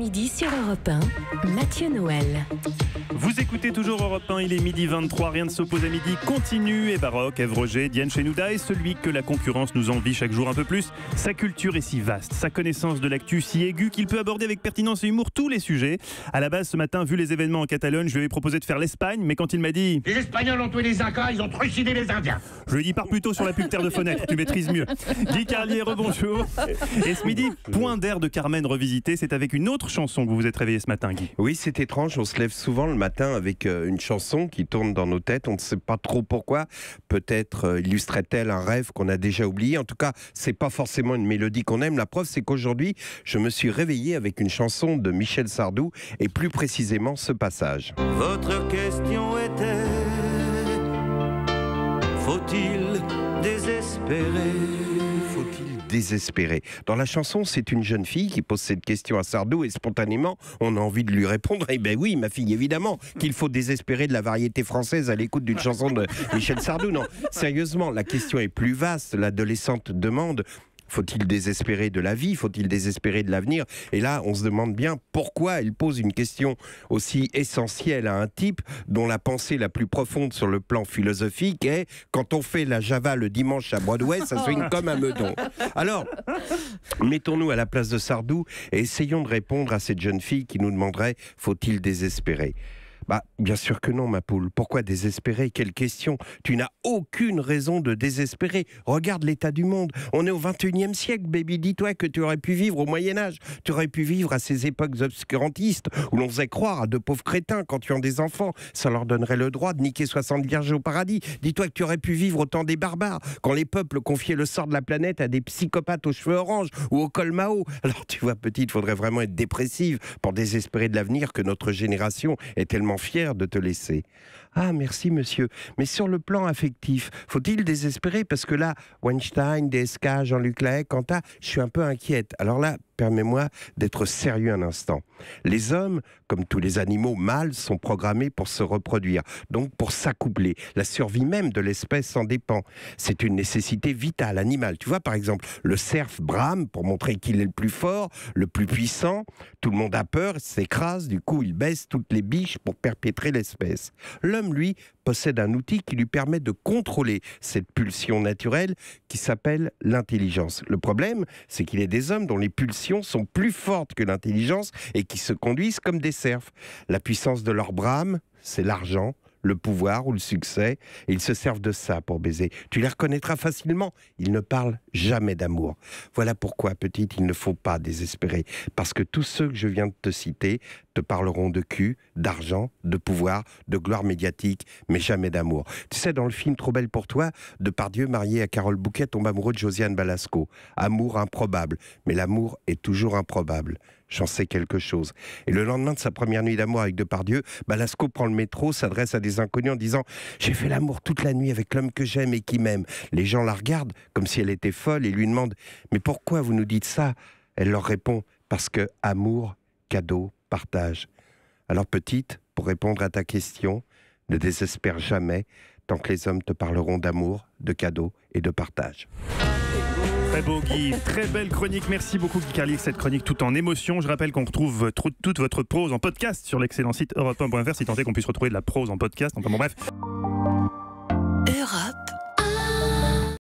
midi sur Europe 1, Mathieu Noël. Vous écoutez toujours Europe 1, il est midi 23, rien ne s'oppose à midi, continue et baroque, Ève Roger, Diane Chenouda est celui que la concurrence nous envie chaque jour un peu plus. Sa culture est si vaste, sa connaissance de l'actu si aiguë qu'il peut aborder avec pertinence et humour tous les sujets. À la base, ce matin, vu les événements en Catalogne, je lui avais proposé de faire l'Espagne, mais quand il m'a dit... Les Espagnols ont tué les Incas, ils ont trucidé les Indiens. Je lui ai dit, pars plutôt sur la pub Terre de Fenêtre, tu maîtrises mieux. Guy Carlier, rebonjour. Et ce midi, point d'air de Carmen revisité, c'est avec une autre chanson que vous vous êtes réveillé ce matin, Guy. Oui, c'est étrange, on se lève souvent le matin avec une chanson qui tourne dans nos têtes, on ne sait pas trop pourquoi. Peut-être illustrait-elle un rêve qu'on a déjà oublié. En tout cas, c'est pas forcément une mélodie qu'on aime. La preuve, c'est qu'aujourd'hui, je me suis réveillé avec une chanson de Michel Sardou et plus précisément ce passage. Votre question était: faut-il désespérer? Faut-il désespérer? Dans la chanson, c'est une jeune fille qui pose cette question à Sardou et spontanément, on a envie de lui répondre: eh ben oui, ma fille, évidemment qu'il faut désespérer de la variété française à l'écoute d'une chanson de Michel Sardou. Non, sérieusement, la question est plus vaste. L'adolescente demande: faut-il désespérer de la vie? Faut-il désespérer de l'avenir? Et là, on se demande bien pourquoi elle pose une question aussi essentielle à un type dont la pensée la plus profonde sur le plan philosophique est: quand on fait la Java le dimanche à Broadway, ça swing comme un meudon. Alors, mettons-nous à la place de Sardou et essayons de répondre à cette jeune fille qui nous demanderait: faut-il désespérer? Bah, bien sûr que non, ma poule. Pourquoi désespérer? Quelle question! Tu n'as aucune raison de désespérer. Regarde l'état du monde. On est au 21e siècle, baby. Dis-toi que tu aurais pu vivre au Moyen-Âge. Tu aurais pu vivre à ces époques obscurantistes où l'on faisait croire à de pauvres crétins qu'en tuant des enfants, ça leur donnerait le droit de niquer 60 vierges au paradis. Dis-toi que tu aurais pu vivre au temps des barbares, quand les peuples confiaient le sort de la planète à des psychopathes aux cheveux oranges ou au col Mao. Alors, tu vois, petite, il faudrait vraiment être dépressive pour désespérer de l'avenir que notre génération est tellement fier de te laisser. Ah, merci monsieur. Mais sur le plan affectif, faut-il désespérer? Parce que là, Weinstein, DSK, Jean-Luc Lahaye, Quentin, je suis un peu inquiète. Alors là, permets-moi d'être sérieux un instant. Les hommes, comme tous les animaux mâles, sont programmés pour se reproduire, donc pour s'accoupler. La survie même de l'espèce en dépend. C'est une nécessité vitale, animale. Tu vois, par exemple, le cerf brame pour montrer qu'il est le plus fort, le plus puissant. Tout le monde a peur, s'écrase, du coup il baisse toutes les biches pour perpétrer l'espèce. L'homme, lui, possède un outil qui lui permet de contrôler cette pulsion naturelle qui s'appelle l'intelligence. Le problème, c'est qu'il y a des hommes dont les pulsions sont plus fortes que l'intelligence et qui se conduisent comme des cerfs. La puissance de leur brame, c'est l'argent, le pouvoir ou le succès, et ils se servent de ça pour baiser. Tu les reconnaîtras facilement, ils ne parlent jamais d'amour. Voilà pourquoi, petite, il ne faut pas désespérer, parce que tous ceux que je viens de te citer te parleront de cul, d'argent, de pouvoir, de gloire médiatique, mais jamais d'amour. Tu sais, dans le film Trop belle pour toi, Depardieu, marié à Carole Bouquet, tombe amoureux de Josiane Balasco. Amour improbable, mais l'amour est toujours improbable. J'en sais quelque chose. Et le lendemain de sa première nuit d'amour avec Depardieu, Balasco prend le métro, s'adresse à des inconnus en disant: j'ai fait l'amour toute la nuit avec l'homme que j'aime et qui m'aime. Les gens la regardent comme si elle était folle et lui demandent: mais pourquoi vous nous dites ça? Elle leur répond: parce que amour, cadeau, partage. Alors petite, pour répondre à ta question, ne désespère jamais tant que les hommes te parleront d'amour, de cadeaux et de partage. Très beau Guy, très belle chronique. Merci beaucoup Guy Carlier, cette chronique tout en émotion. Je rappelle qu'on retrouve toute votre prose en podcast sur l'excellent site europe1.fr, si tant est qu'on puisse retrouver de la prose en podcast. Enfin bon bref.